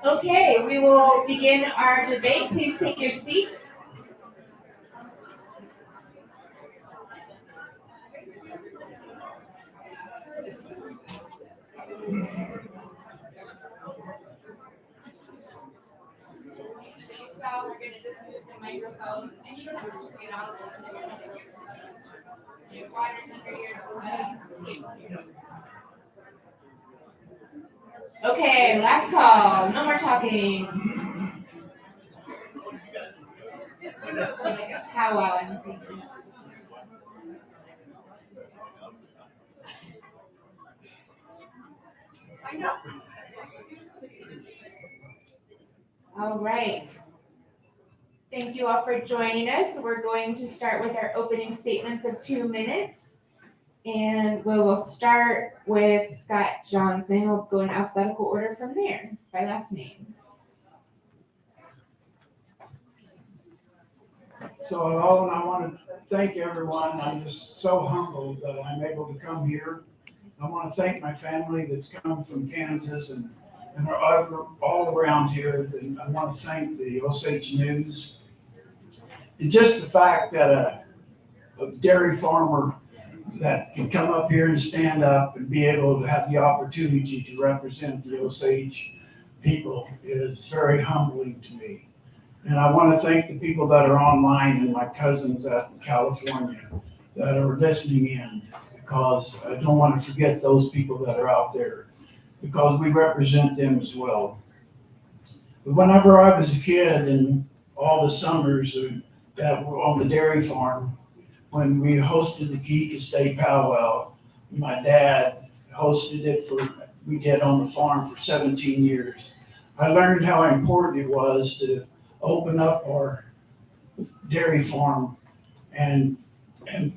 Okay, we will begin our debate. Please take your seats. We're going to just move the microphone, and you don't have to turn it off. Your water's under your table here. Okay, last call. No more talking. Like a powwow MC. I know. All right. Thank you all for joining us. We're going to start with our opening statements of 2 minutes. And we will start with Scott Johnson. We'll go in alphabetical order from there by last name. So Owen, I want to thank everyone. I'm just so humbled that I'm able to come here. I want to thank my family that's come from Kansas and are all around here. And I want to thank the Osage News. And just the fact that a dairy farmer that can come up here and stand up and be able to have the opportunity to represent the Osage people is very humbling to me. And I want to thank the people that are online and my cousins out in California that are listening in, because I don't want to forget those people that are out there, because we represent them as well. But whenever I was a kid and all the summers that were on the dairy farm, when we hosted the Geek Estate Powwow, my dad hosted it we did on the farm for 17 years. I learned how important it was to open up our dairy farm and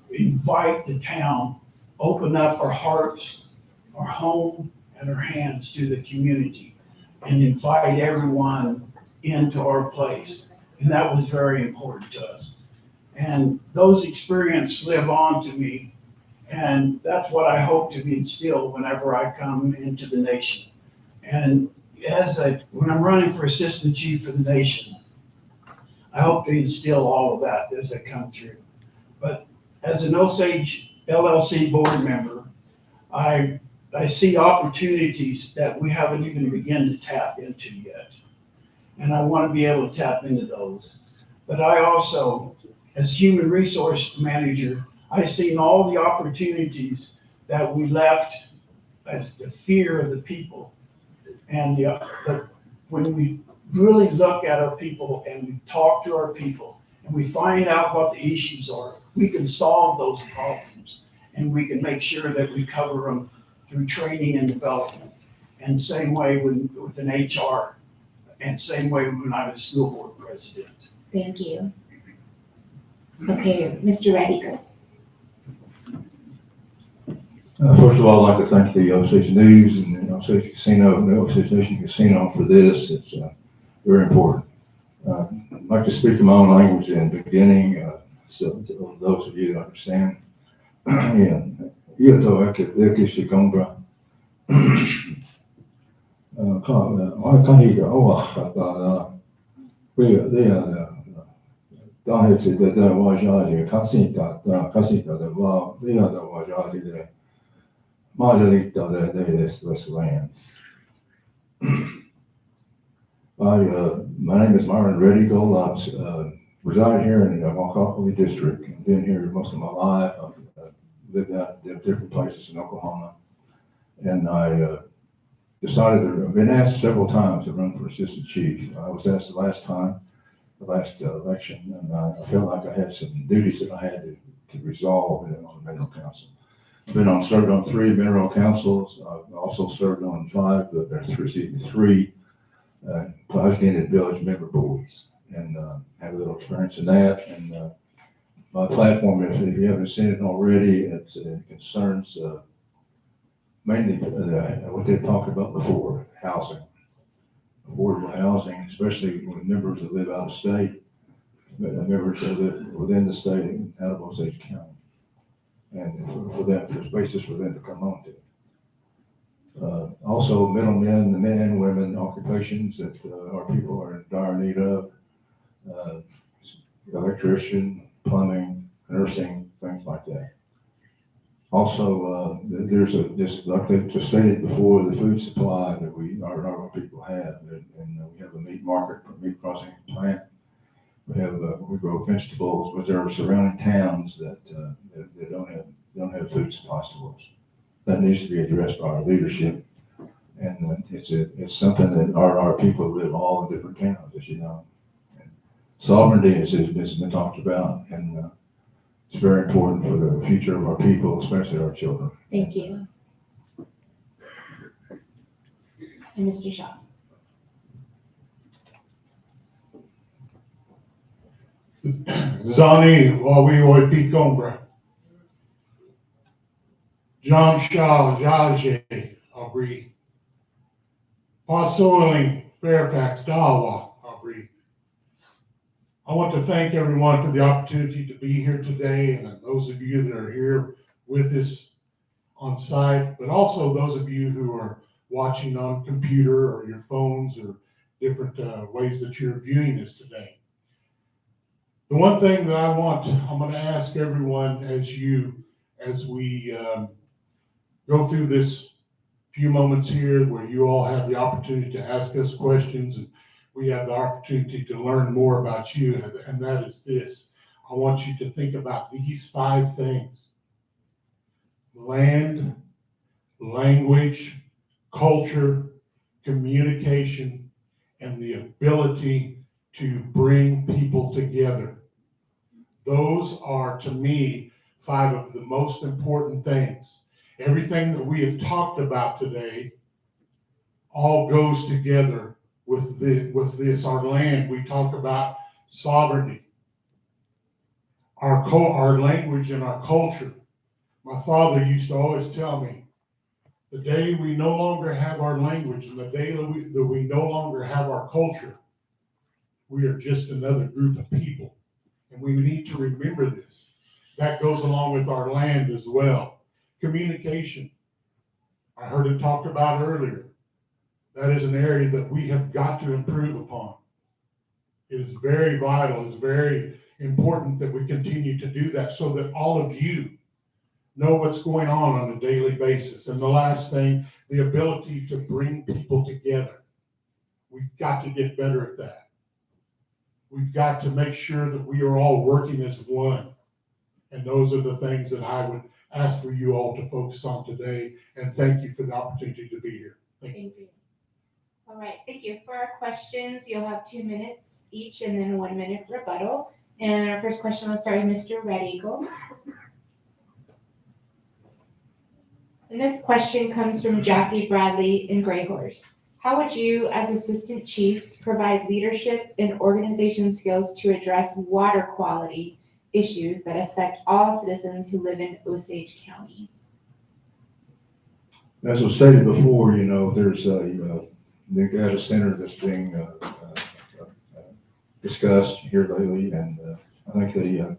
invite the town, open up our hearts, our home, and our hands to the community, and invite everyone into our place. And that was very important to us. And those experiences live on to me. And that's what I hope to instill whenever I come into the nation. And when I'm running for assistant chief for the nation, I hope to instill all of that as I come through. But as an Osage LLC board member, I see opportunities that we haven't even begun to tap into yet. And I want to be able to tap into those. But I also, as human resource manager, I've seen all the opportunities that we left as the fear of the people. And but when we really look at our people and we talk to our people and we find out what the issues are, we can solve those problems, and we can make sure that we cover them through training and development. And same way with an HR, and same way when I was school board president. Thank you. Okay, Mr. Radico. First of all, I'd like to thank the Osage News and the Osage Casino, and the Osage Nation Casino for this. It's very important. I'd like to speak in my own language in the beginning, so those of you that understand. This land. My name is Myron Redigo. I reside here in the Waukesha district. I've been here most of my life. I've lived out in different places in Oklahoma. And I I've been asked several times to run for assistant chief. I was asked the last election, and I felt like I had some duties that I had to resolve on the mineral council. I've served on 3 mineral councils. I've also served on 3 Plasgate village member boards, and have a little experience in that. And my platform, if you haven't seen it already, it concerns mainly what they talked about before, housing. Affordable housing, especially with members that live out of state, members that live within the state and out of Osage County. And for them, there's spaces for them to come on to. Also, middlemen, the men, women, occupations that our people are in dire need of, electrician, plumbing, nursing, things like that. Also, there's just like they just stated before, the food supply that our people have, and we have a meat market, meat processing plant. We grow vegetables, but there are surrounding towns that don't have food supply stores. That needs to be addressed by our leadership, and it's something that our people live all in different towns, as you know. And sovereignty has been talked about, and it's very important for the future of our people, especially our children. Thank you. And Mr. Shaw. Zani Wawi Pete Gombra. John Shaw Jaje Abri. Pasoling Fairfax Dawa Abri. I want to thank everyone for the opportunity to be here today, and those of you that are here with us on site, but also those of you who are watching on computer or your phones or different ways that you're viewing this today. The one thing that I'm going to ask everyone as we go through this few moments here where you all have the opportunity to ask us questions and we have the opportunity to learn more about you, and that is this. I want you to think about these 5 things: land, language, culture, communication, and the ability to bring people together. Those are, to me, 5 of the most important things. Everything that we have talked about today all goes together with this. Our land, we talk about sovereignty. Our language and our culture. My father used to always tell me, the day we no longer have our language and the day that we no longer have our culture, we are just another group of people. And we need to remember this. That goes along with our land as well. Communication. I heard it talked about earlier. That is an area that we have got to improve upon. It is very vital. It's very important that we continue to do that so that all of you know what's going on a daily basis. And the last thing, the ability to bring people together. We've got to get better at that. We've got to make sure that we are all working as one. And those are the things that I would ask for you all to focus on today. And thank you for the opportunity to be here. Thank you. All right, thank you. For our questions, you'll have 2 minutes each and then a 1-minute rebuttal. And our first question will start with Mr. Red Eagle. And this question comes from Jackie Bradley in Gray Horse. How would you, as Assistant Chief, provide leadership and organization skills to address water quality issues that affect all citizens who live in Osage County? As was stated before, there's the data center that's being discussed here lately, and I think they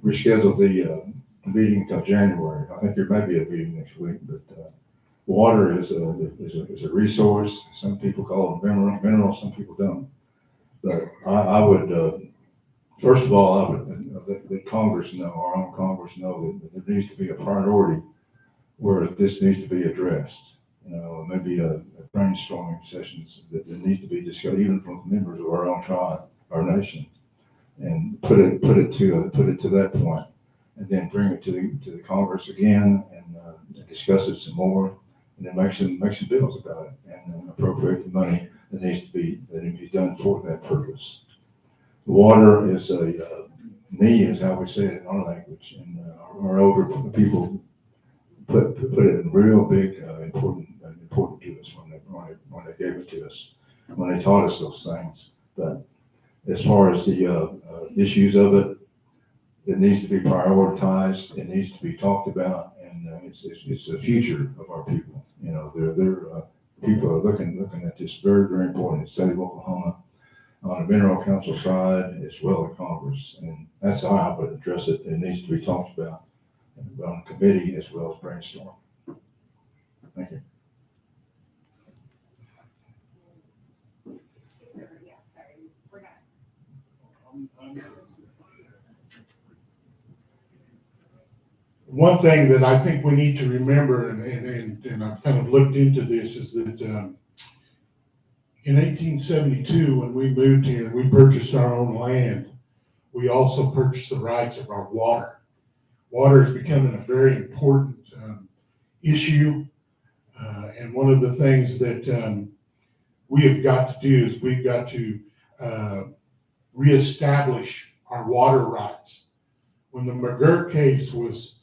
rescheduled the meeting till January. I think there may be a meeting next week, but water is a resource. Some people call it mineral, some people don't. But I would, first of all, the Congress know, our own Congress know that there needs to be a priority where this needs to be addressed. Maybe a brainstorming sessions that need to be discussed, even from members of our own tribe, our nation, and put it to that point, and then bring it to the Congress again and discuss it some more, and then make some bills about it, and appropriate the money that needs to be done for that purpose. Water is is how we say it in our language, and our older people put it in real big important to us when they gave it to us, when they taught us those things. But as far as the issues of it, it needs to be prioritized. It needs to be talked about, and it's the future of our people. people are looking at this very, very important in the state of Oklahoma, on the mineral council side as well as Congress. And that's how I would address it. It needs to be talked about on the committee as well as brainstorm. Thank you. One thing that I think we need to remember, and I've kind of looked into this, is that in 1872, when we moved here, we purchased our own land. We also purchased the rights of our water. Water is becoming a very important issue, and one of the things that we have got to do is we've got to reestablish our water rights. When the McGirt case was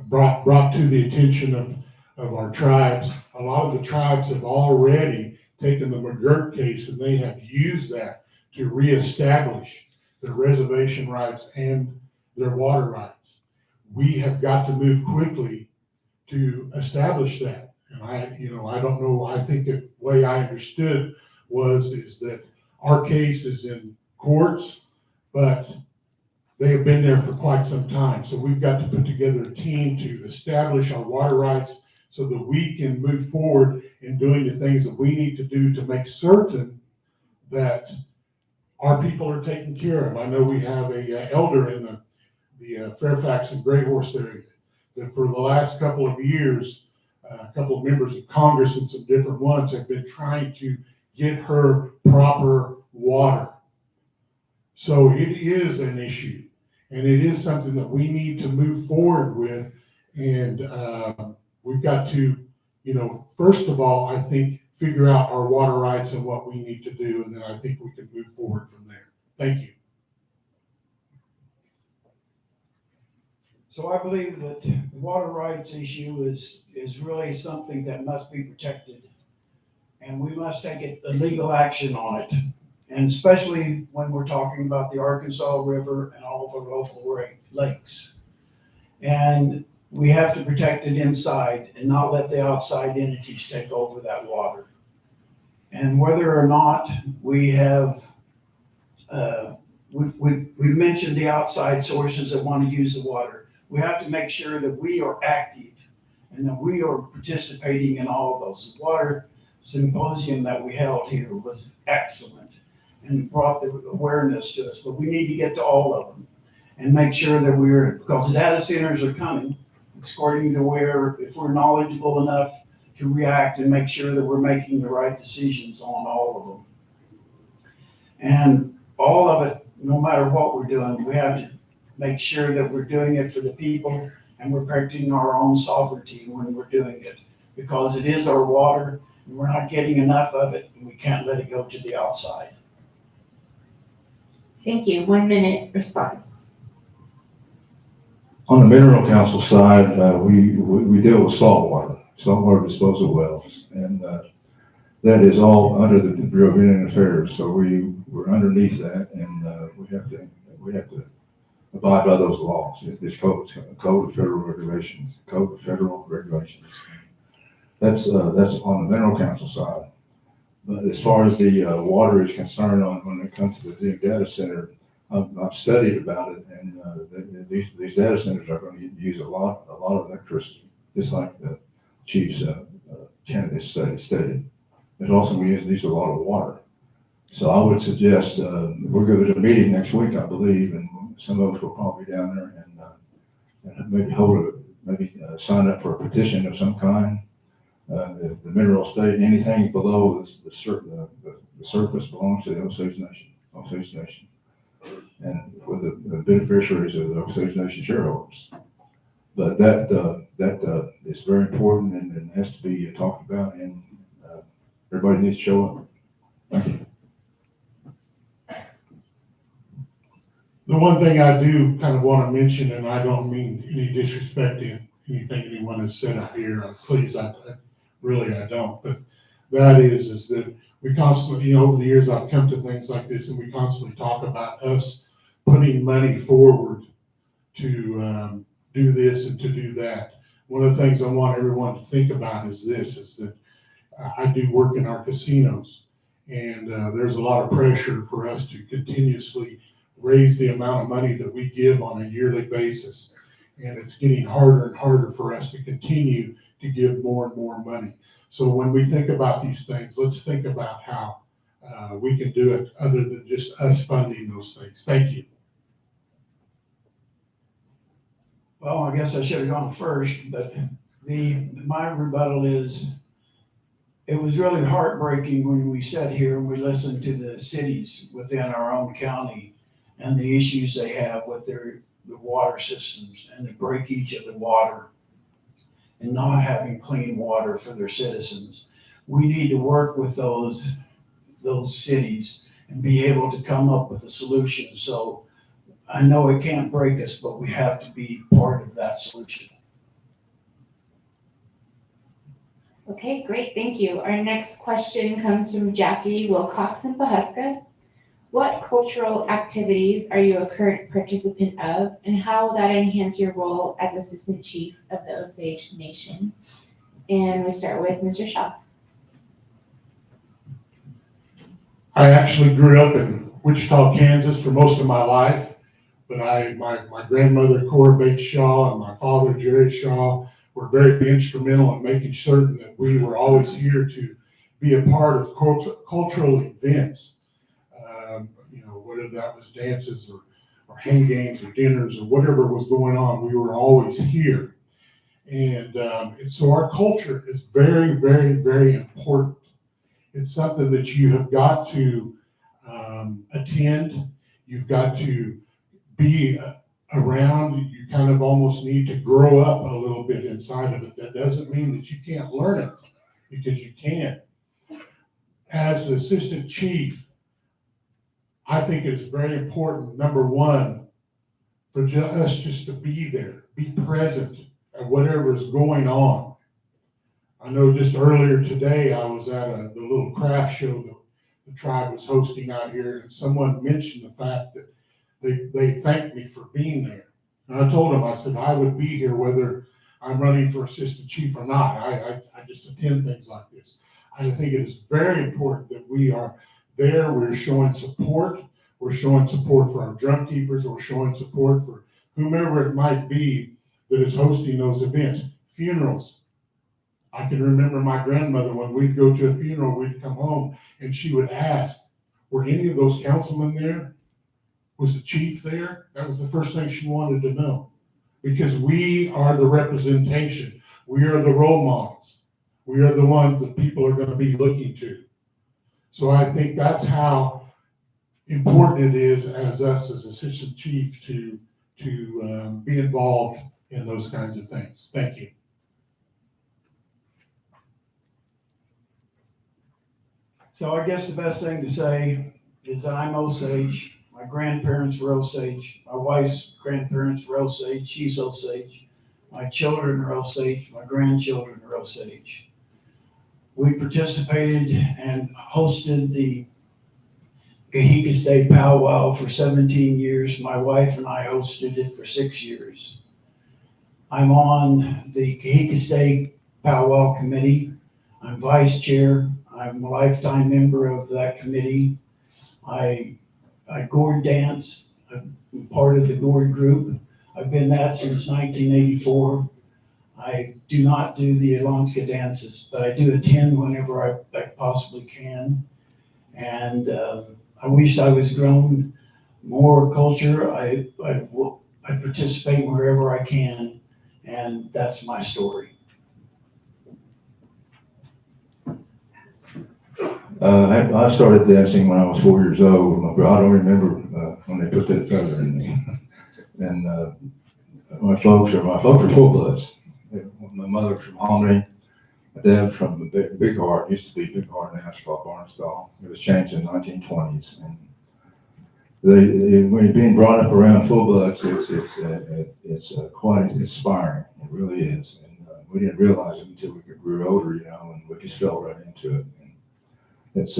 brought to the attention of our tribes, a lot of the tribes have already taken the McGirt case and they have used that to reestablish their reservation rights and their water rights. We have got to move quickly to establish that. And I don't know, I think the way I understood is that our case is in courts, but they have been there for quite some time. So we've got to put together a team to establish our water rights so that we can move forward in doing the things that we need to do to make certain that our people are taken care of. I know we have a elder in the Fairfax and Gray Horse area that for the last couple of years, a couple of members of Congress and some different ones have been trying to get her proper water. So it is an issue, and it is something that we need to move forward with. And we've got to, first of all, I think, figure out our water rights and what we need to do, and then I think we can move forward from there. Thank you. So I believe that the water rights issue is really something that must be protected, and we must take a legal action on it. And especially when we're talking about the Arkansas River and all of our local lakes. And we have to protect it inside and not let the outside entities take over that water. And whether or not we have, we mentioned the outside sources that want to use the water. We have to make sure that we are active and that we are participating in all of those. The water symposium that we held here was excellent and brought the awareness to us, but we need to get to all of them and make sure that because the data centers are coming, according to if we're knowledgeable enough to react and make sure that we're making the right decisions on all of them. And all of it, no matter what we're doing, we have to make sure that we're doing it for the people and we're protecting our own sovereignty when we're doing it, because it is our water and we're not getting enough of it and we can't let it go to the outside. Thank you. 1 minute response. On the mineral council side, we deal with saltwater disposal wells, and that is all under the Bureau of Indian Affairs. So we're underneath that, and we have to abide by those laws. It's code of federal regulations. That's on the mineral council side. But as far as the water is concerned, when it comes to the data center, I've studied about it, and these data centers are going to use a lot of electricity, just like the chief's candidate stated. It's also going to use a lot of water. So I would suggest we're going to a meeting next week, I believe, and some of us will probably be down there and maybe sign up for a petition of some kind. The mineral state, anything below the surface belongs to the Osage Nation, and with the beneficiaries of the Osage Nation shareholders. But that is very important and has to be talked about, and everybody needs to show up. Thank you. The one thing I do kind of want to mention, and I don't mean any disrespect to anything anyone has said up here, please, I don't, but that is that we constantly, over the years, I've come to things like this, and we constantly talk about us putting money forward to do this and to do that. One of the things I want everyone to think about is this, is that I do work in our casinos, and there's a lot of pressure for us to continuously raise the amount of money that we give on a yearly basis. And it's getting harder and harder for us to continue to give more and more money. So when we think about these things, let's think about how we can do it other than just us funding those things. Thank you. Well, I guess I should have gone first, but my rebuttal is, it was really heartbreaking when we sat here and we listened to the cities within our own county and the issues they have with the water systems and the breakage of the water and not having clean water for their citizens. We need to work with those cities and be able to come up with a solution. So I know it can't break us, but we have to be part of that solution. Okay, great, thank you. Our next question comes from Jackie Wilcox in Pahuska. What cultural activities are you a current participant of, and how will that enhance your role as Assistant Chief of the Osage Nation? And we start with Mr. Shaw. I actually grew up in Wichita, Kansas for most of my life, but my grandmother, Cora Bates Shaw, and my father, Jerry Shaw, were very instrumental in making certain that we were always here to be a part of cultural events. Whether that was dances or hand games or dinners or whatever was going on, we were always here. And so our culture is very, very, very important. It's something that you have got to attend. You've got to be around. You kind of almost need to grow up a little bit inside of it. That doesn't mean that you can't learn it, because you can. As assistant chief, I think it's very important, number one, for us just to be there, be present at whatever is going on. I know just earlier today, I was at the little craft show that the tribe was hosting out here, and someone mentioned the fact that they thanked me for being there. And I told them, I said, I would be here whether I'm running for assistant chief or not. I just attend things like this. I think it is very important that we are there. We're showing support. We're showing support for our drum keepers. We're showing support for whomever it might be that is hosting those events. Funerals. I can remember my grandmother, when we'd go to a funeral, we'd come home and she would ask, were any of those councilmen there? Was the chief there? That was the first thing she wanted to know, because we are the representation. We are the role models. We are the ones that people are going to be looking to. So I think that's how important it is as us as assistant chief to be involved in those kinds of things. Thank you. So I guess the best thing to say is that I'm Osage. My grandparents were Osage. My wife's grandparents were Osage. She's Osage. My children are Osage. My grandchildren are Osage. We participated and hosted the Kahika's Day powwow for 17 years. My wife and I hosted it for 6 years. I'm on the Kahika's Day powwow committee. I'm vice chair. I'm a lifetime member of that committee. I gourd dance. I'm part of the gourd group. I've been that since 1984. I do not do the Alonska dances, but I do attend whenever I possibly can. And I wish I was grown more culture. I participate wherever I can, and that's my story. I started dancing when I was 4 years old. I don't remember when they put that feather in me. And my folks are full bloods. My mother's from Hominy. My dad's from Big Heart. Used to be Big Heart in Asphalt Barnstall. It was changed in the 1920s. And when you're being brought up around full bloods, it's quite inspiring. It really is. And we didn't realize it until we grew older, and we just fell right into it. And it's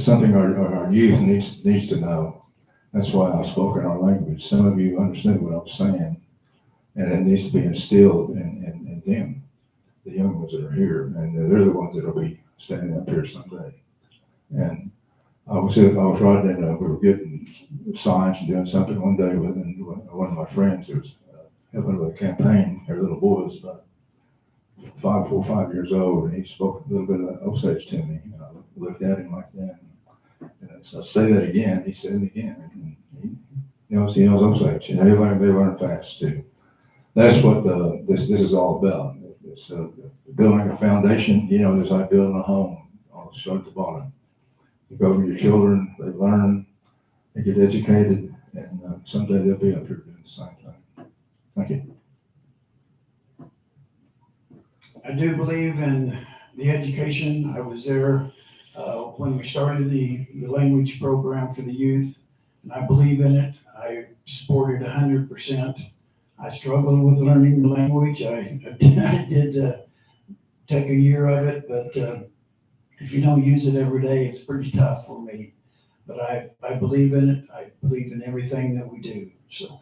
something our youth needs to know. That's why I spoke in our language. Some of you understood what I was saying. And it needs to be instilled in them, the young ones that are here, and they're the ones that'll be standing up here someday. And I was riding in, we were getting signs and doing something one day with one of my friends who was helping with a campaign. Their little boy was about 4 or 5 years old, and he spoke a little bit of Osage to me. And I looked at him like that. And I say that again. He said it again. And he knows Osage. And they learn fast too. That's what this is all about. It's building a foundation. You know, it's like building a home, all start at the bottom. You go with your children, they learn, they get educated, and someday they'll be up here doing the same thing. Thank you. I do believe in the education. I was there when we started the language program for the youth, and I believe in it. I support it 100%. I struggled with learning the language. I did take a year of it, but if you don't use it every day, it's pretty tough for me. But I believe in it. I believe in everything that we do. So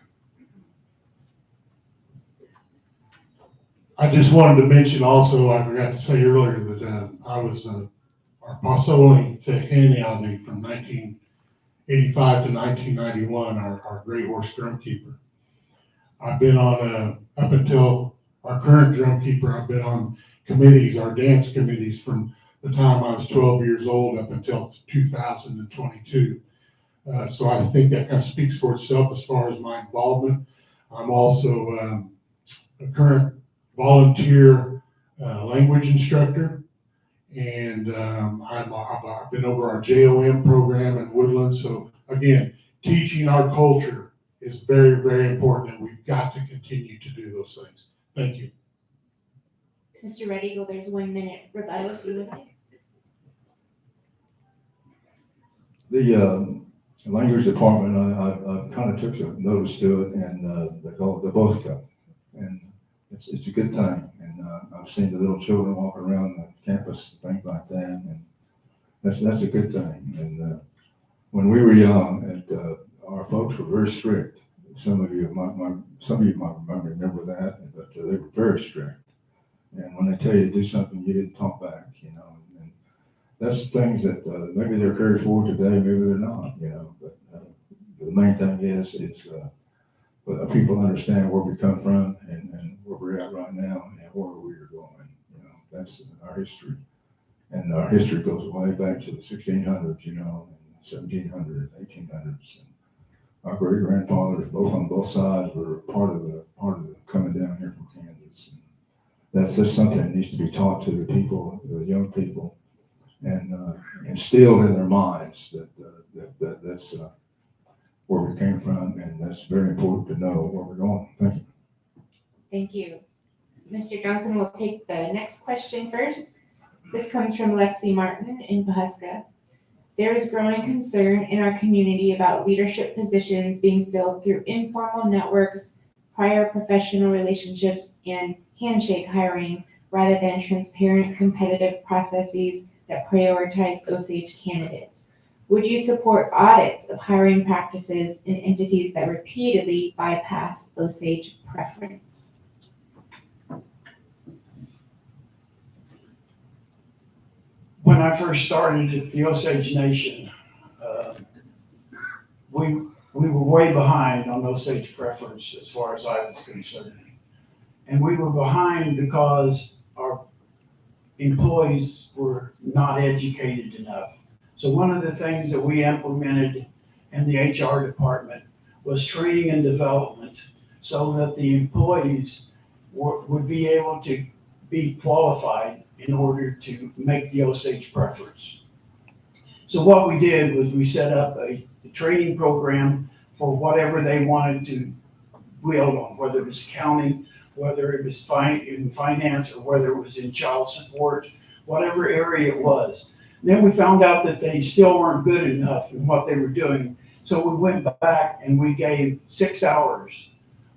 I just wanted to mention also, I forgot to say earlier that I was our Pasoli Te Hene from 1985 to 1991, our Gray Horse drumkeeper. I've been on, up until our current drumkeeper, I've been on committees, our dance committees from the time I was 12 years old up until 2022. So I think that kind of speaks for itself as far as my involvement. I'm also a current volunteer language instructor, and I've been over our JOM program in Woodland. So again, teaching our culture is very, very important, and we've got to continue to do those things. Thank you. Mr. Red Eagle, there's 1 minute rebuttal if you would like. The language department, I kind of took some notice to it, and they call it the BOSCA, and it's a good thing. And I've seen the little children walking around the campus, things like that, and that's a good thing. And when we were young, our folks were very strict. Some of you might remember that, but they were very strict. And when they tell you to do something, you didn't talk back, you know. And that's things that maybe they're carried forward today, maybe they're not, you know. But the main thing is people understand where we come from and where we're at right now and where we are going. You know, that's our history. And our history goes way back to the 1600s, you know, and 1700s, 1800s. And our great grandfathers, both on both sides, were part of the coming down here from Kansas. And that's just something that needs to be taught to the people, the young people, and instilled in their minds that that's where we came from, and that's very important to know where we're going. Thank you. Thank you. Mr. Johnson will take the next question first. This comes from Lexi Martin in Pahuska. There is growing concern in our community about leadership positions being filled through informal networks, prior professional relationships, and handshake hiring rather than transparent competitive processes that prioritize Osage candidates. Would you support audits of hiring practices in entities that repeatedly bypass Osage preference? when I first started at the Osage Nation, we were way behind on Osage preference as far as I was concerned. And we were behind because our employees were not educated enough. So one of the things that we implemented in the HR department was training and development so that the employees would be able to be qualified in order to make the Osage preference. So what we did was we set up a training program for whatever they wanted to build on, whether it was accounting, whether it was in finance, or whether it was in child support, whatever area it was. Then we found out that they still weren't good enough in what they were doing. So we went back and we gave 6 hours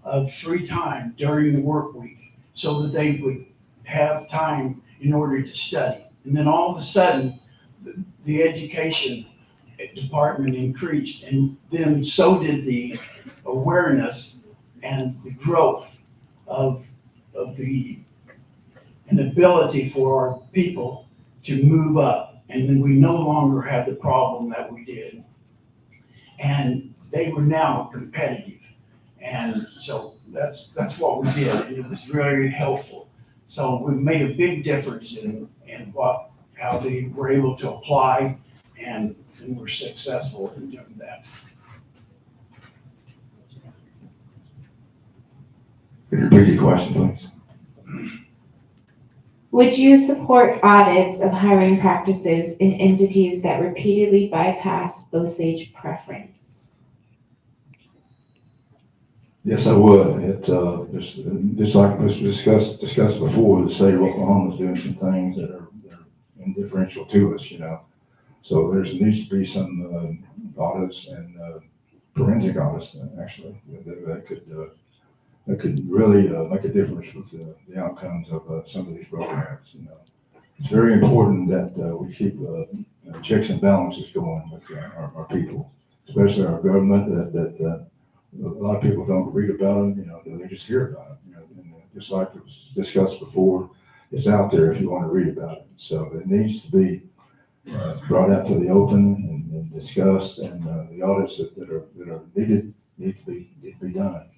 of free time during the work week so that they would have time in order to study. And then all of a sudden, the education department increased, and then so did the awareness and the growth of an ability for our people to move up. And then we no longer have the problem that we did. And they were now competitive. And so that's what we did. And it was very helpful. So we've made a big difference in how they were able to apply and were successful in doing that. Could you repeat your question, please? Would you support audits of hiring practices in entities that repeatedly bypass Osage preference? Yes, I would. Just like was discussed before, the state of Oklahoma is doing some things that are indifferential to us, So there needs to be some audits and forensic audits, actually, that could really make a difference with the outcomes of some of these programs. It's very important that we keep checks and balances going with our people, especially our government. That a lot of people don't read about them. They just hear about it. And just like it was discussed before, it's out there if you want to read about it. So it needs to be brought out to the open and discussed, and the audits that are needed need to be done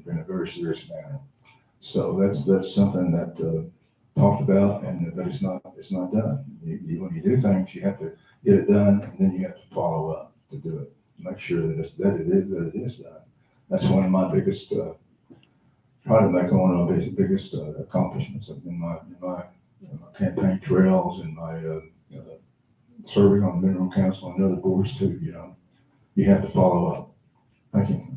in a very serious manner. So that's something that talked about, but it's not done. When you do things, you have to get it done, and then you have to follow up to do it. Make sure that it is done. That's one of my biggest try to make one of my biggest accomplishments in my campaign trails and my serving on the Mineral Council and other boards too. You have to follow up. Thank you.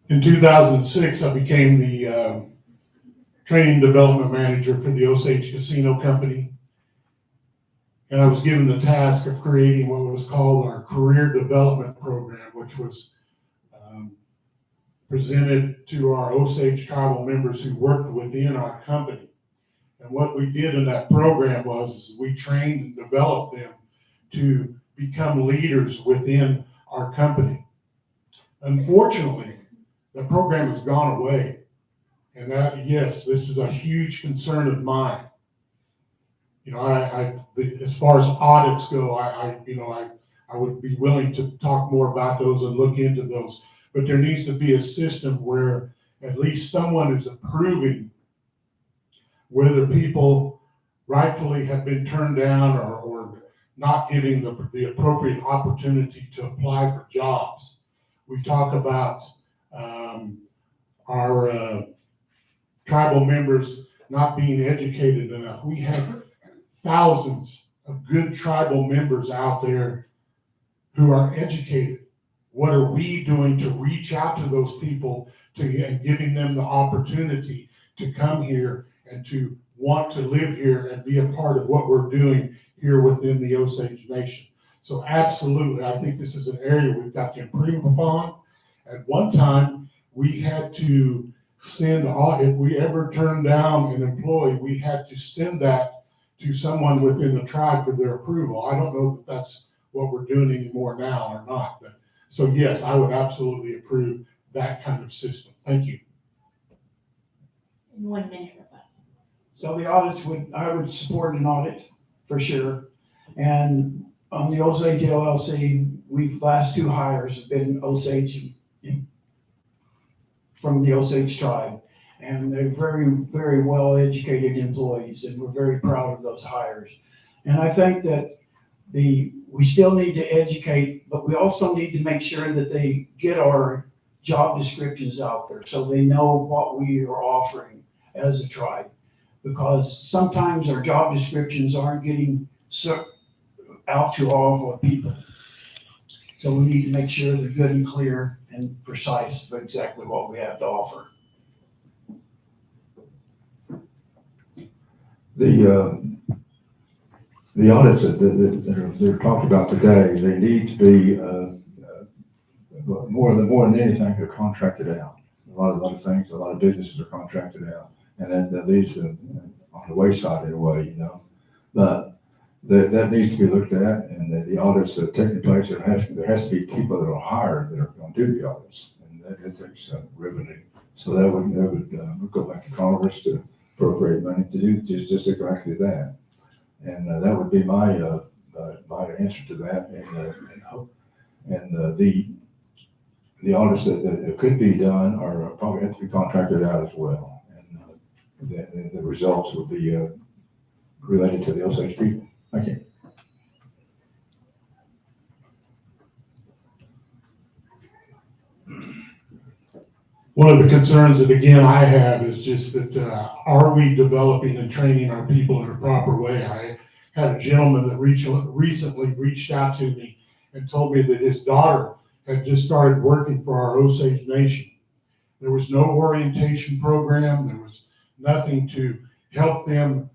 In 2006, I became the training development manager for the Osage Casino Company. And I was given the task of creating what was called our career development program, which was presented to our Osage tribal members who worked within our company. And what we did in that program was we trained and developed them to become leaders within our company. Unfortunately, the program has gone away. And yes, this is a huge concern of mine. As far as audits go, I would be willing to talk more about those and look into those. But there needs to be a system where at least someone is approving whether people rightfully have been turned down or not giving the appropriate opportunity to apply for jobs. We talk about our tribal members not being educated enough. We have thousands of good tribal members out there who are educated. What are we doing to reach out to those people and giving them the opportunity to come here and to want to live here and be a part of what we're doing here within the Osage Nation? So absolutely, I think this is an area we've got to improve upon. At one time, we had to send, if we ever turned down an employee, we had to send that to someone within the tribe for their approval. I don't know that that's what we're doing anymore now or not. But so yes, I would absolutely approve that kind of system. Thank you. In 1 minute. So the audits I would support an audit for sure. And on the Osage LLC, last 2 hires have been Osage from the Osage tribe. And they're very, very well educated employees, and we're very proud of those hires. And I think that we still need to educate, but we also need to make sure that they get our job descriptions out there so they know what we are offering as a tribe. Because sometimes our job descriptions aren't getting out to all of our people. So we need to make sure they're good and clear and precise of exactly what we have to offer. The audits that are talked about today, they need to be more than anything, they're contracted out. A lot of businesses are contracted out, and that leaves them on the wayside in a way, But that needs to be looked at, and the audits that take place, there has to be people that are hired that are going to do the audits, and that takes revenue. So that would go back to Congress to appropriate money to do just exactly that. And that would be my answer to that. And the audits that could be done are probably have to be contracted out as well. And the results will be related to the Osage people. Thank you. One of the concerns that, again, I have is just that, are we developing and training our people in a proper way? I had a gentleman that recently reached out to me and told me that his daughter had just started working for our Osage Nation. There was no orientation program. There was nothing to help them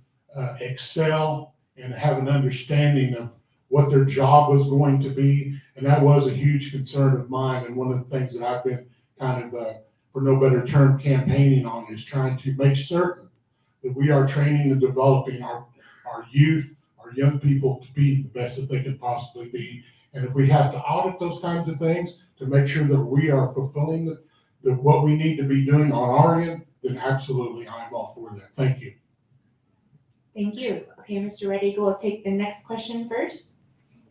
excel and have an understanding of what their job was going to be. And that was a huge concern of mine. And one of the things that I've been kind of, for no better term, campaigning on is trying to make certain that we are training and developing our youth, our young people to be the best that they can possibly be. And if we have to audit those kinds of things to make sure that we are fulfilling what we need to be doing on our end, then absolutely, I'm all for that. Thank you. Thank you. Okay, Mr. Reddy, we'll take the next question first.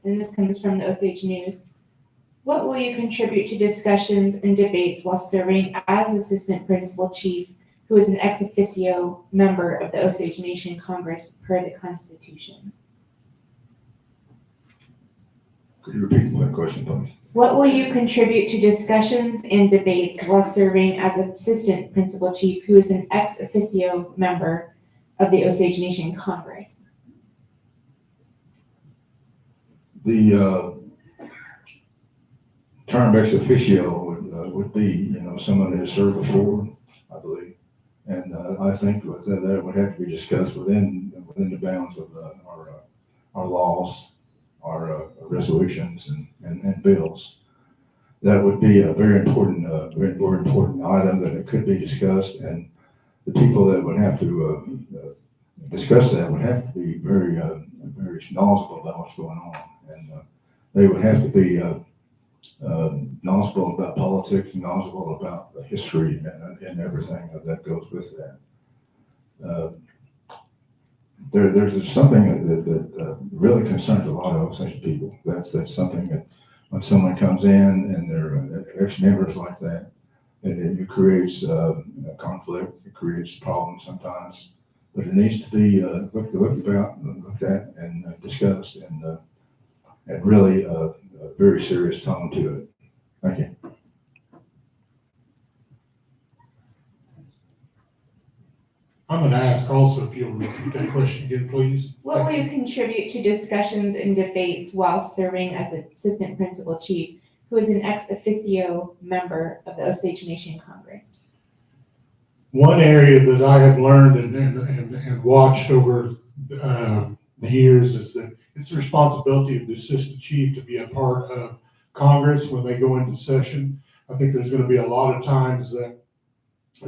And this comes from the Osage News. What will you contribute to discussions and debates while serving as Assistant Principal Chief, who is an ex officio member of the Osage Nation Congress per the Constitution? Could you repeat that question, please? What will you contribute to discussions and debates while serving as Assistant Principal Chief, who is an ex officio member of the Osage Nation Congress? The term ex officio would be, someone that has served before, I believe. And I think that would have to be discussed within the bounds of our laws, our resolutions and bills. That would be a very important item that it could be discussed, and the people that would have to discuss that would have to be very knowledgeable about what's going on, and they would have to be knowledgeable about politics, knowledgeable about the history and everything that goes with that. There's something that really concerns a lot of Osage people. That's something that when someone comes in and they're ex-members like that, it creates conflict, it creates problems sometimes, but it needs to be looked at and discussed, and really a very serious tone to it. Thank you. I'm going to ask also if you'll repeat that question again, please. What will you contribute to discussions and debates while serving as Assistant Principal Chief, who is an ex officio member of the Osage Nation Congress? One area that I have learned and watched over the years is that it's the responsibility of the Assistant Chief to be a part of Congress when they go into session. I think there's going to be a lot of times that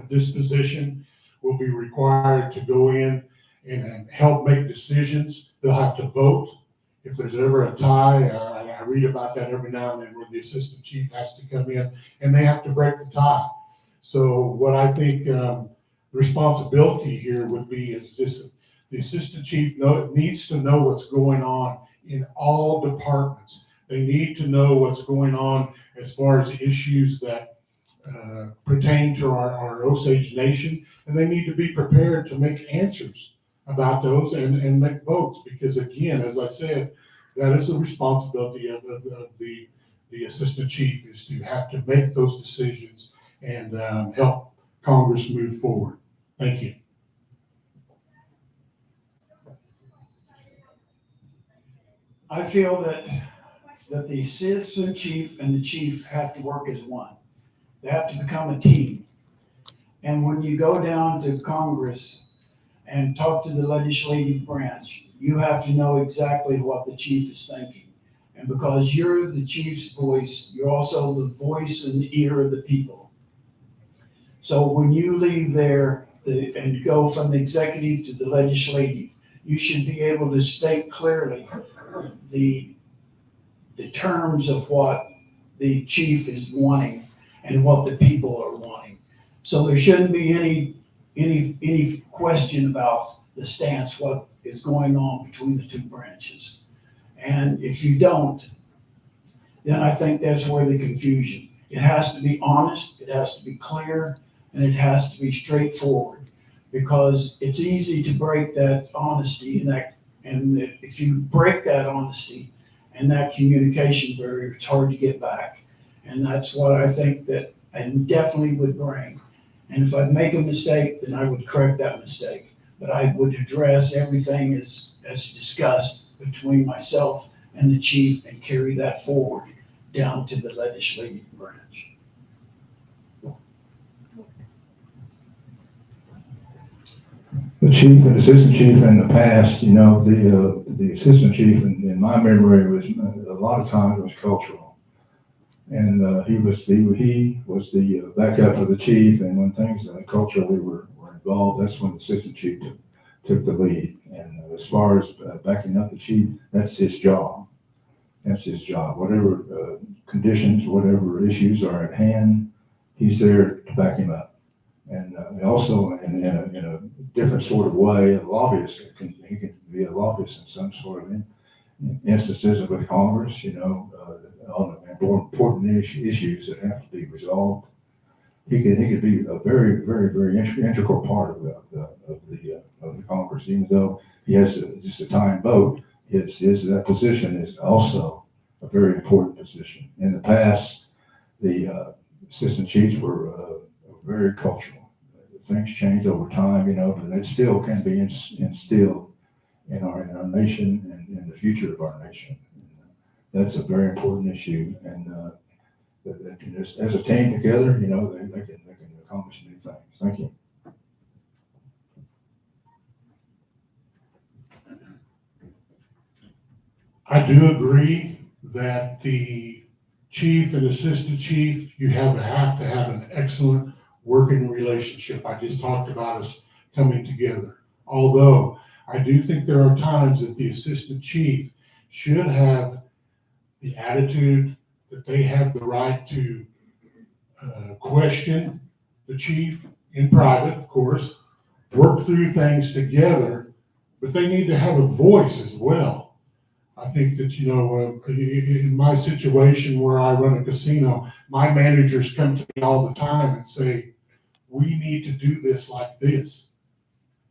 this position will be required to go in and help make decisions. They'll have to vote. If there's ever a tie, I read about that every now and then where the Assistant Chief has to come in and they have to break the tie. So what I think responsibility here would be is this: the Assistant Chief needs to know what's going on in all departments. They need to know what's going on as far as issues that pertain to our Osage Nation, and they need to be prepared to make answers about those and make votes, because again, as I said, that is the responsibility of the Assistant Chief, is to have to make those decisions and help Congress move forward. Thank you. I feel that the Assistant Chief and the Chief have to work as one. They have to become a team. And when you go down to Congress and talk to the legislative branch, you have to know exactly what the chief is thinking. And because you're the chief's voice, you're also the voice and ear of the people. So when you leave there and go from the executive to the legislative, you should be able to state clearly the terms of what the chief is wanting and what the people are wanting. So there shouldn't be any question about the stance, what is going on between the two branches. And if you don't, then I think that's where the confusion. It has to be honest, it has to be clear, and it has to be straightforward. Because it's easy to break that honesty and if you break that honesty and that communication barrier, it's hard to get back. And that's what I think that I definitely would bring. And if I'd make a mistake, then I would correct that mistake. But I would address everything as discussed between myself and the chief and carry that forward down to the legislative branch. The chief and assistant chief in the past, the assistant chief in my memory was, a lot of times it was cultural. And he was the backup of the chief, and when things culturally were involved, that's when the assistant chief took the lead. And as far as backing up the chief, that's his job. That's his job. Whatever conditions, whatever issues are at hand, he's there to back him up. And also in a different sort of way, a lobbyist, he can be a lobbyist in some sort of instances with Congress, on the more important issues that have to be resolved. He could be a very, very, very integral part of the Congress, even though he has just a time vote. That position is also a very important position. In the past, the assistant chiefs were very cultural. Things change over time, but it still can be instilled in our nation and in the future of our nation. And that's a very important issue. And as a team together, they can accomplish new things. Thank you. I do agree that the chief and assistant chief, you have to have an excellent working relationship. I just talked about us coming together. Although I do think there are times that the assistant chief should have the attitude that they have the right to question the chief in private, of course, work through things together, but they need to have a voice as well. I think that, in my situation where I run a casino, my managers come to me all the time and say, we need to do this like this.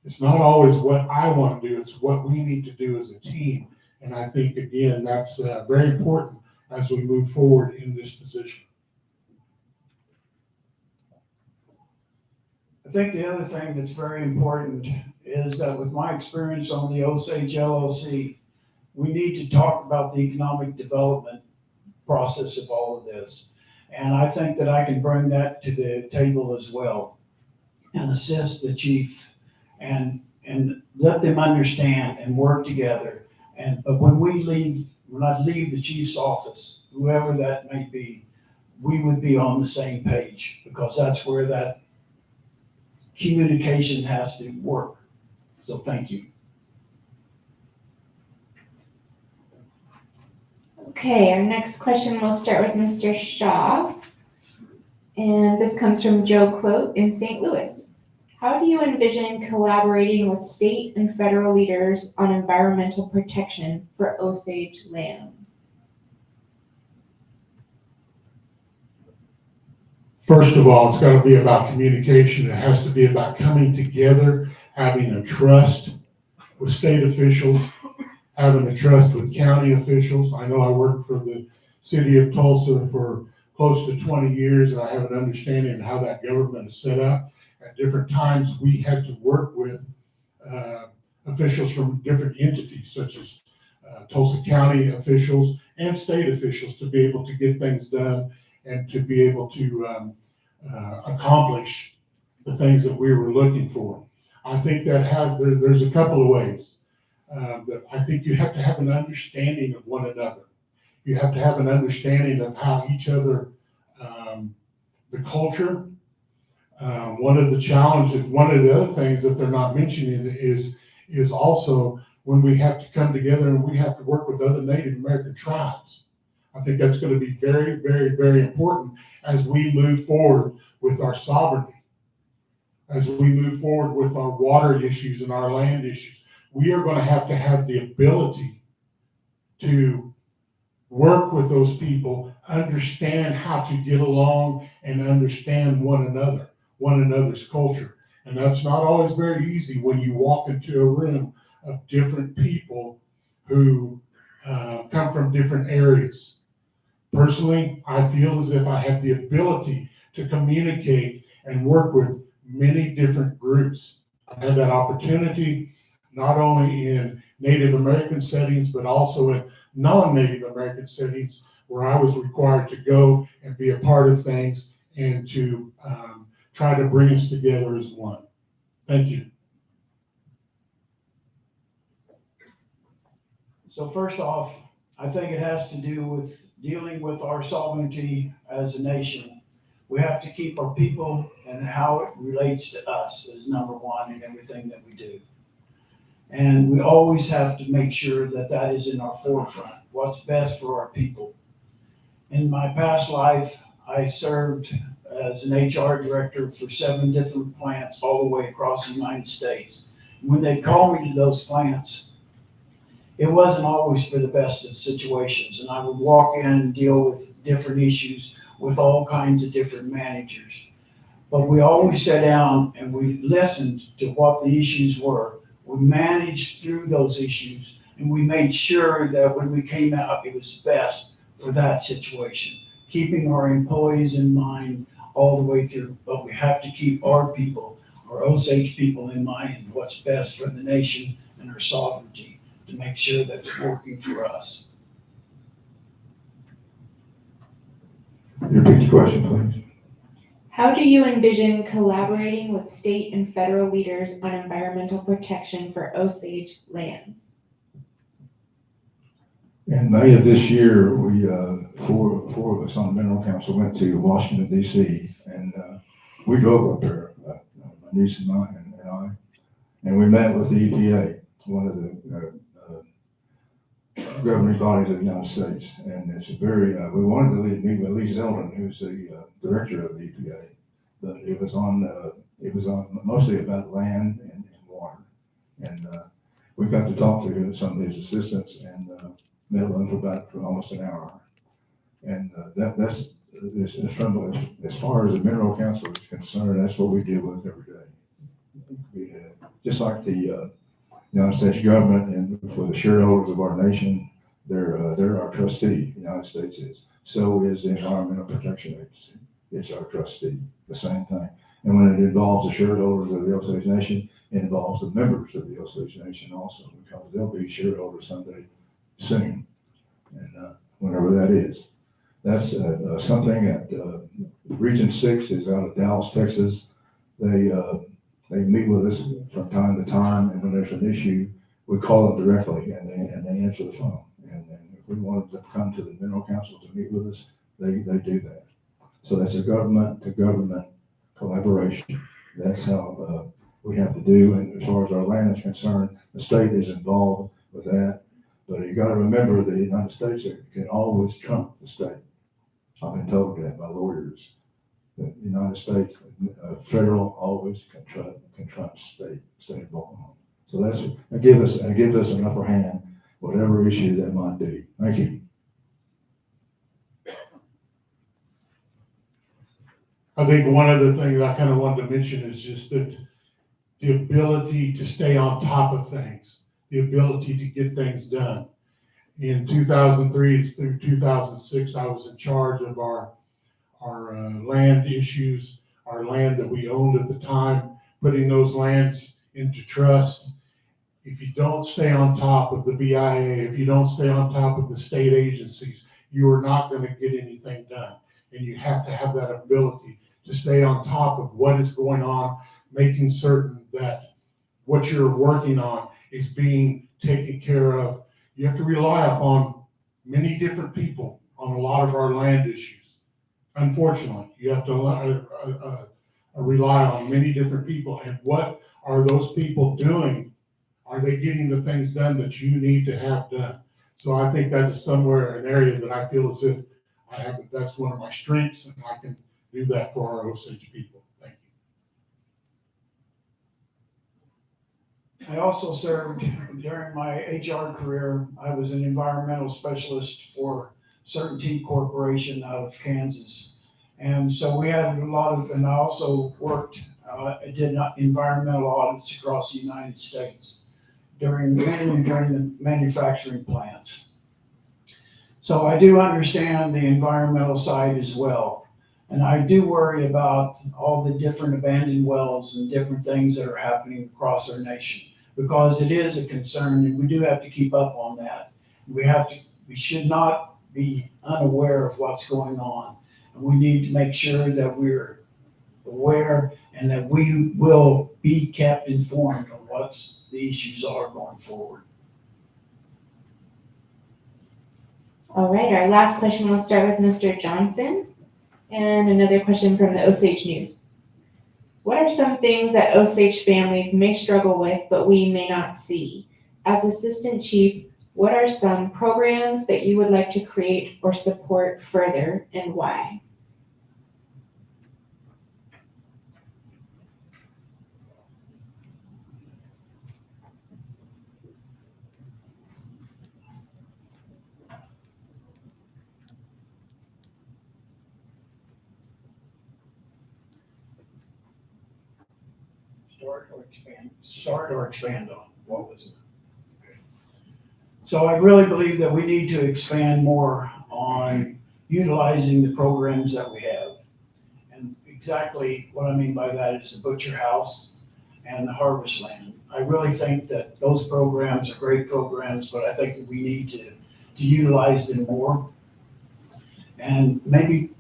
It's not always what I want to do, it's what we need to do as a team. And I think, again, that's very important as we move forward in this position. I think the other thing that's very important is that with my experience on the Osage LLC, we need to talk about the economic development process of all of this. And I think that I can bring that to the table as well and assist the chief and let them understand and work together. But when I leave the chief's office, whoever that may be, we would be on the same page, because that's where that communication has to work. So thank you. Okay, our next question will start with Mr. Shaw. And this comes from Joe Clote in St. Louis. How do you envision collaborating with state and federal leaders on environmental protection for Osage lands? First of all, it's got to be about communication. It has to be about coming together, having a trust with state officials, having a trust with county officials. I know I worked for the city of Tulsa for close to 20 years, and I have an understanding of how that government is set up. At different times, we had to work with officials from different entities, such as Tulsa County officials and state officials, to be able to get things done and to be able to accomplish the things that we were looking for. I think that there's a couple of ways. That I think you have to have an understanding of one another. You have to have an understanding of how each other, the culture. One of the challenges, one of the other things that they're not mentioning is is also when we have to come together and we have to work with other Native American tribes. I think that's going to be very, very, very important as we move forward with our sovereignty, as we move forward with our water issues and our land issues. We are going to have the ability to work with those people, understand how to get along and understand one another's culture. And that's not always very easy when you walk into a room of different people who come from different areas. Personally, I feel as if I have the ability to communicate and work with many different groups. I've had that opportunity not only in Native American settings, but also in non-Native American settings where I was required to go and be a part of things and to try to bring us together as one. Thank you. So first off, I think it has to do with dealing with our sovereignty as a nation. We have to keep our people and how it relates to us as number one in everything that we do. And we always have to make sure that that is in our forefront, what's best for our people. In my past life, I served as an HR director for 7 different plants all the way across the United States. When they called me to those plants, it wasn't always for the best of situations. And I would walk in and deal with different issues with all kinds of different managers. But we always sat down and we listened to what the issues were. We managed through those issues and we made sure that when we came out, it was best for that situation, keeping our employees in mind all the way through. But we have to keep our people, our Osage people in mind, what's best for the nation and our sovereignty, to make sure that it's working for us. Repeat the question, please. How do you envision collaborating with state and federal leaders on environmental protection for Osage lands? In May of this year, we, four of us on the Mineral Council went to Washington, D.C., and we drove up there, my niece and I, and we met with the EPA, one of the governing bodies of the United States. And it's a very, we wanted to meet with Lee Zeldin, who's the director of the EPA, but it was on mostly about land and water. And we got to talk to some of his assistants and met with them for almost an hour. And that's as far as the Mineral Council is concerned, that's what we deal with every day. Just like the United States government and for the shareholders of our nation, they're our trustee. The United States is. So is the Environmental Protection Agency. It's our trustee. The same thing. And when it involves the shareholders of the Osage Nation, it involves the members of the Osage Nation also, because they'll be shareholders someday soon, and whenever that is. That's something that Region 6 is out of Dallas, Texas. They meet with us from time to time, and when there's an issue, we call them directly, and they answer the phone. And if we wanted to come to the Mineral Council to meet with us, they do that. So that's a government-to-government collaboration. That's how we have to do. And as far as our land is concerned, the state is involved with that. But you got to remember, the United States can always trump the state. I've been told that by lawyers. The United States, federal always can trump state involvement. So that gives us an upper hand, whatever issue that might be. Thank you. I think one of the things I kind of wanted to mention is just that the ability to stay on top of things, the ability to get things done. In 2003 through 2006, I was in charge of our land issues, our land that we owned at the time, putting those lands into trust. If you don't stay on top of the BIA, if you don't stay on top of the state agencies, you are not going to get anything done. And you have to have that ability to stay on top of what is going on, making certain that what you're working on is being taken care of. You have to rely upon many different people on a lot of our land issues. Unfortunately, you have to rely on many different people. And what are those people doing? Are they getting the things done that you need to have done? So I think that is somewhere an area that I feel as if that's one of my strengths, and I can do that for our Osage people. Thank you. I also served during my HR career. I was an environmental specialist for Certainty Corporation out of Kansas. And so we had a lot of, and I also worked, I did environmental audits across the United States mainly during the manufacturing plants. So I do understand the environmental side as well. And I do worry about all the different abandoned wells and different things that are happening across our nation, because it is a concern and we do have to keep up on that. We should not be unaware of what's going on. And we need to make sure that we're aware and that we will be kept informed on what the issues are going forward. All right, our last question will start with Mr. Johnson, and another question from the Osage News. What are some things that Osage families may struggle with but we may not see? As Assistant Chief, what are some programs that you would like to create or support further, and why? Start or expand on, what was it? Okay. So I really believe that we need to expand more on utilizing the programs that we have. And exactly what I mean by that is the butcher house and the harvest land. I really think that those programs are great programs, but I think that we need to utilize them more. And maybe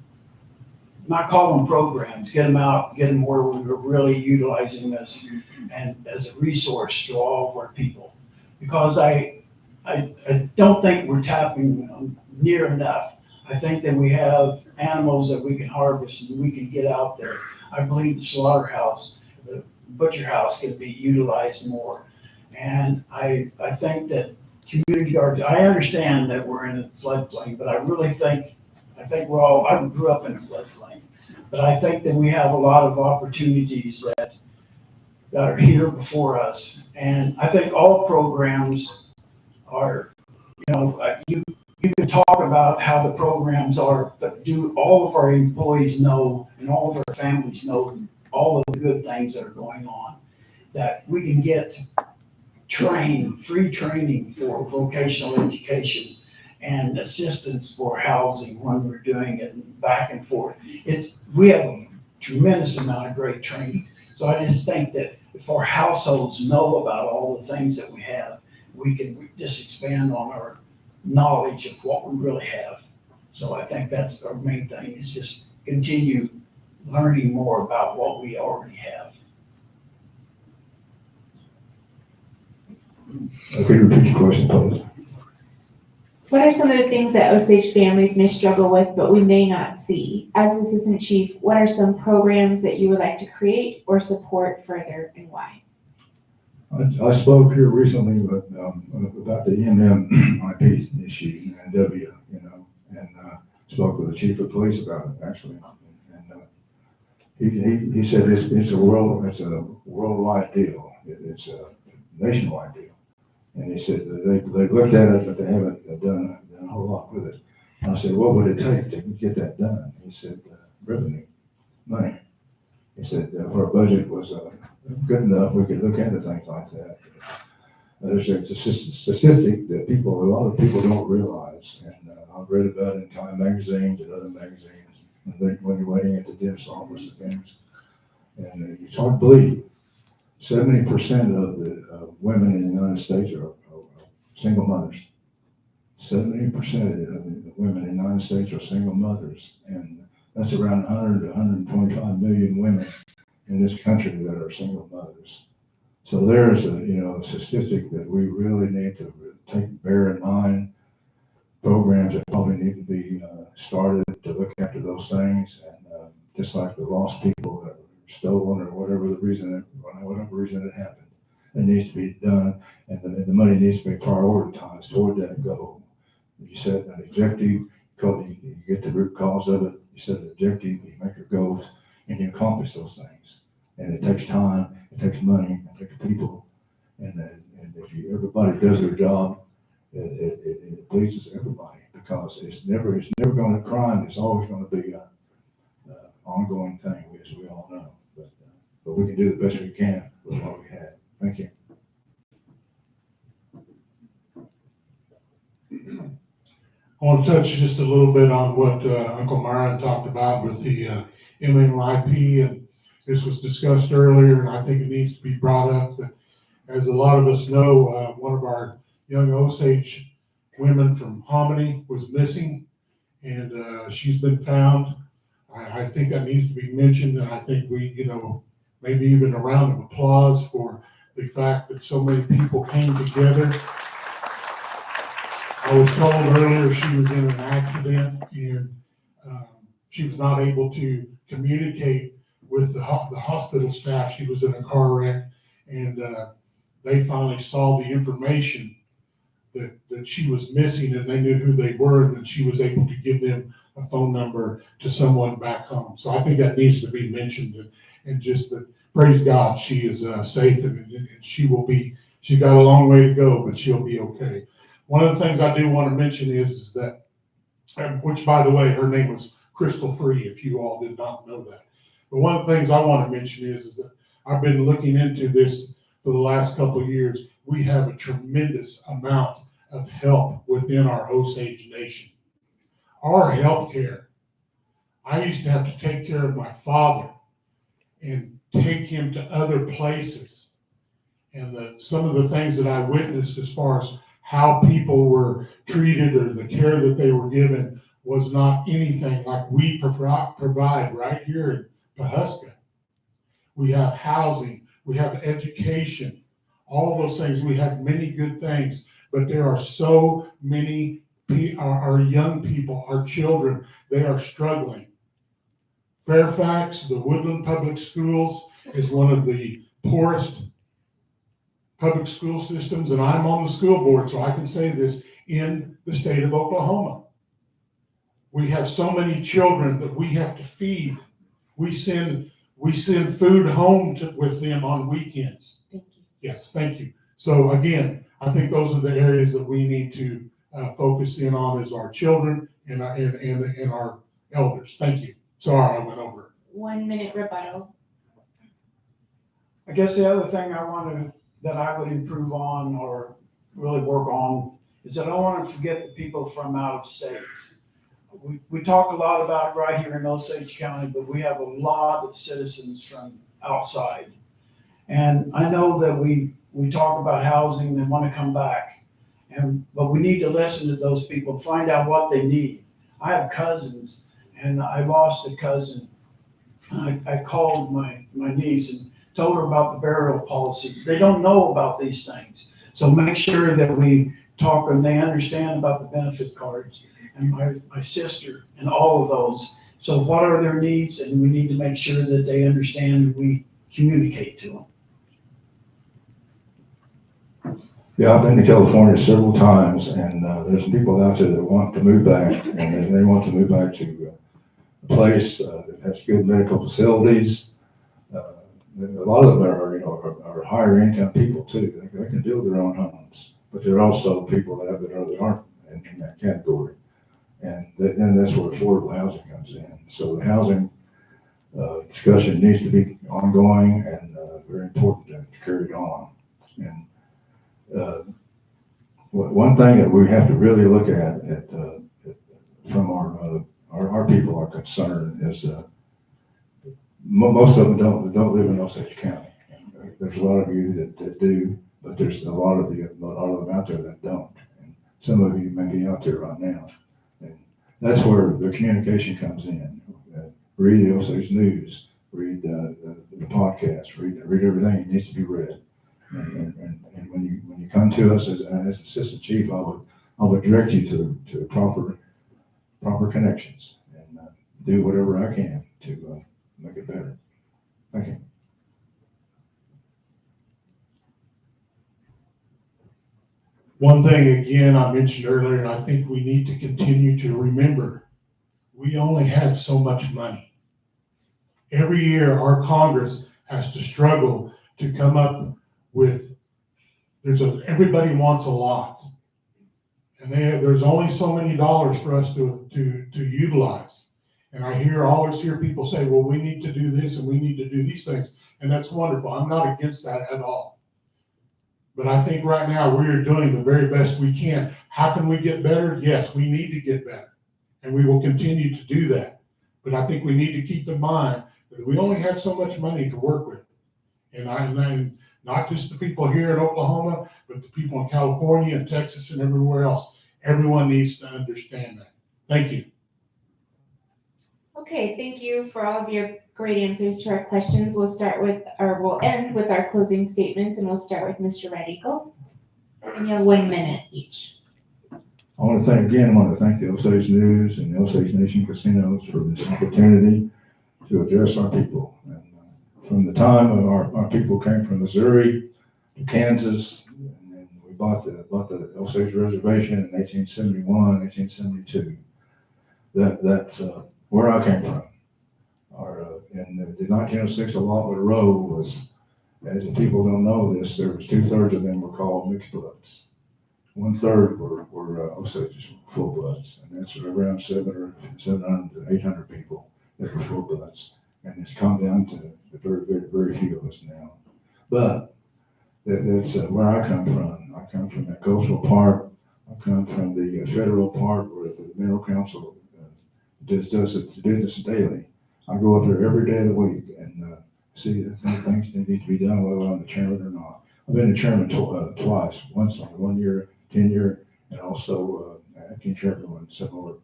not call them programs, get them out, get them where we're really utilizing this and as a resource to all of our people. Because I don't think we're tapping them near enough. I think that we have animals that we can harvest and we can get out there. I believe the slaughterhouse, the butcher house can be utilized more. And I think that community gardens, I understand that we're in a floodplain, but I really think I grew up in a floodplain, but I think that we have a lot of opportunities that are here before us. And I think all programs are, you can talk about how the programs are, but do all of our employees know and all of our families know all of the good things that are going on, that we can get free training for vocational education and assistance for housing when we're doing it back and forth. We have a tremendous amount of great training. So I just think that if our households know about all the things that we have, we can just expand on our knowledge of what we really have. So I think that's our main thing, is just continue learning more about what we already have. Okay, repeat your question, please. What are some of the things that Osage families may struggle with but we may not see? As Assistant Chief, what are some programs that you would like to create or support further, and why? I spoke here recently about the MMIP issue and W, and spoke with the chief of police about it actually, and he said it's a worldwide deal. It's a nationwide deal. And he said they've looked at it, but they haven't done a whole lot with it. And I said, what would it take to get that done? He said, revenue, money. He said, if our budget was good enough, we could look into things like that. There's a statistic that a lot of people don't realize, and I've read about it in Time magazines and other magazines when you're waiting at the dentist's office and things. And it's hard to believe. 70% of the women in the United States are single mothers. 70% of the women in the United States are single mothers, and that's around 100 to 125 million women in this country that are single mothers. So there's a statistic that we really need to bear in mind. Programs that probably need to be started to look after those things, and just like the lost people that were stolen or whatever reason it happened. that needs to be done, and the money needs to be prioritized toward that goal. You set an objective, you get the root cause of it, you set an objective, you make your goals, and you accomplish those things. And it takes time, it takes money, it takes people, and if everybody does their job, it pleases everybody, because it's never going to crime. It's always going to be a ongoing thing, as we all know. But we can do the best we can with what we have. Thank you. I want to touch just a little bit on what Uncle Myron talked about with the MMIP, and this was discussed earlier, and I think it needs to be brought up that, as a lot of us know, one of our young Osage women from Hominy was missing, and she's been found. I think that needs to be mentioned, and I think we, maybe even a round of applause for the fact that so many people came together. I was told earlier she was in an accident, and she was not able to communicate with the hospital staff. She was in a car wreck, and they finally saw the information that she was missing, and they knew who they were, and then she was able to give them a phone number to someone back home. So I think that needs to be mentioned, and just that, praise God, she is safe, and she's got a long way to go, but she'll be okay. One of the things I do want to mention is that, which, by the way, her name was Crystal Free, if you all did not know that. But one of the things I want to mention is that I've been looking into this for the last couple of years. We have a tremendous amount of help within our Osage Nation. Our health care, I used to have to take care of my father and take him to other places. And some of the things that I witnessed as far as how people were treated or the care that they were given was not anything like we provide right here in Pawhuska. We have housing, we have education, all of those things. We have many good things, but there are so many, our young people, our children, they are struggling. Fairfax, the Woodland Public Schools, is one of the poorest public school systems, and I'm on the school board, so I can say this, in the state of Oklahoma. We have so many children that we have to feed. We send food home with them on weekends. Thank you. Yes, thank you. So again, I think those are the areas that we need to focus in on, as our children and our elders. Thank you. Sorry, I went over. 1 minute rebuttal. I guess the other thing that I would improve on or really work on is that I don't want to forget the people from out of state. We talk a lot about it right here in Osage County, but we have a lot of citizens from outside. And I know that we talk about housing and want to come back, but we need to listen to those people, find out what they need. I have cousins, and I lost a cousin. I called my niece and told her about the burial policies. They don't know about these things. So make sure that we talk and they understand about the benefit cards, and my sister and all of those. So what are their needs? And we need to make sure that they understand and we communicate to them. Yeah, I've been to California several times, and there's some people out there that want to move back, and they want to move back to a place that has good medical facilities. A lot of them are higher income people too. They can build their own homes, but there are also people that aren't in that category, and then that's where affordable housing comes in. So the housing discussion needs to be ongoing and very important to carry it on. And one thing that we have to really look at from our people are concerned is most of them don't live in Osage County. There's a lot of you that do, but there's a lot of them out there that don't. And some of you may be out there right now. And that's where the communication comes in. Read the Osage News, read the podcast, read everything that needs to be read. And when you come to us as assistant chief, I would direct you to proper connections and do whatever I can to make it better. Thank you. One thing, again, I mentioned earlier, and I think we need to continue to remember, we only have so much money. Every year, our Congress has to struggle to come up with, everybody wants a lot. And there's only so many dollars for us to utilize. And I always hear people say, well, we need to do this and we need to do these things. And that's wonderful. I'm not against that at all. But I think right now we are doing the very best we can. How can we get better? Yes, we need to get better. And we will continue to do that. But I think we need to keep in mind that we only have so much money to work with. And not just the people here in Oklahoma, but the people in California and Texas and everywhere else. Everyone needs to understand that. Thank you. Okay, thank you for all of your great answers to our questions. We'll end with our closing statements, and we'll start with Mr. Red Eagle. And you have 1 minute each. I want to thank the Osage News and the Osage Nation Casinos for this opportunity to address our people. And from the time of our people came from Missouri to Kansas, and then we bought the Osage Reservation in 1871, 1872. That's where I came from. In the 1906 allotment row was, as the people don't know this, there was 2/3 of them were called mixed bloods. 1/3 were Osage full bloods, and that's around 700 to 800 people that were full bloods. And it's come down to the very few of us now. But that's where I come from. I come from that coastal part. I come from the federal part where the Mineral Council does its business daily. I go up there every day of the week and see the things that need to be done, whether I'm the chairman or not. I've been the chairman twice, once on 1 year, tenure, and also acting chairman when several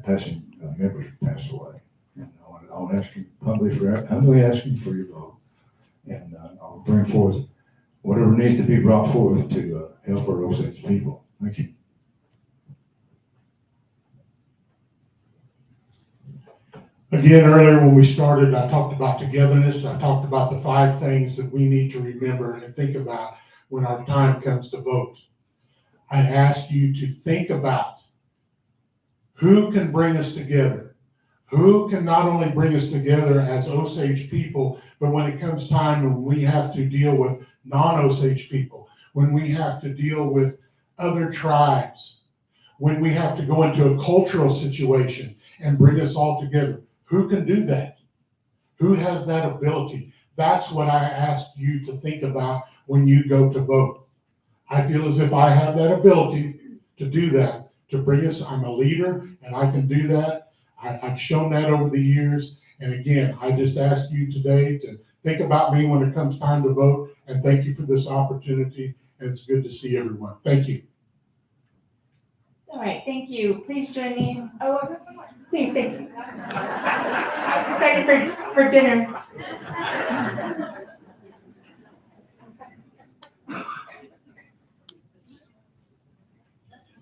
passing members passed away. And I'll ask you humbly ask you for your vote, and I'll bring forth whatever needs to be brought forth to help our Osage people. Thank you. Again, earlier when we started, I talked about togetherness. I talked about the 5 things that we need to remember and think about when our time comes to vote. I ask you to think about who can bring us together. Who can not only bring us together as Osage people, but when it comes time when we have to deal with non-Osage people, when we have to deal with other tribes, when we have to go into a cultural situation and bring us all together. Who can do that? Who has that ability? That's what I ask you to think about when you go to vote. I feel as if I have that ability to do that, to bring us. I'm a leader and I can do that. I've shown that over the years. And again, I just ask you today to think about me when it comes time to vote. And thank you for this opportunity. And it's good to see everyone. Thank you. All right, thank you. Please join me. Oh, please, thank you. I was excited for dinner.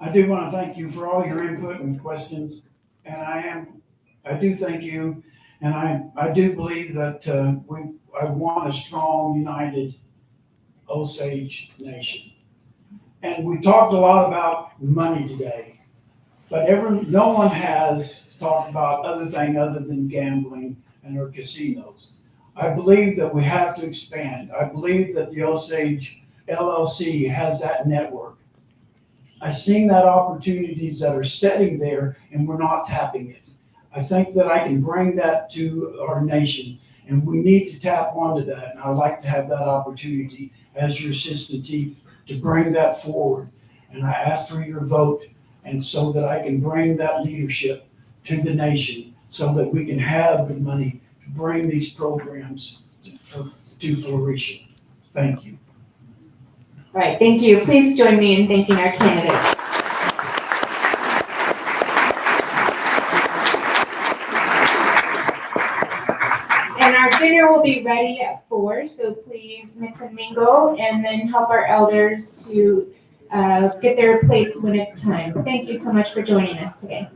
I do want to thank you for all your input and questions, and I do thank you, and I do believe that I want a strong, united Osage nation. And we talked a lot about money today, but no one has talked about other than gambling and our casinos. I believe that we have to expand. I believe that the Osage LLC has that network. I've seen that opportunities that are sitting there and we're not tapping it. I think that I can bring that to our nation, and we need to tap onto that. And I'd like to have that opportunity as your assistant chief to bring that forward. And I ask for your vote, and so that I can bring that leadership to the nation so that we can have the money to bring these programs to fruition. Thank you. All right, thank you. Please join me in thanking our candidates. And our dinner will be ready at 4, so please mix and mingle and then help our elders to get their plates when it's time. Thank you so much for joining us today.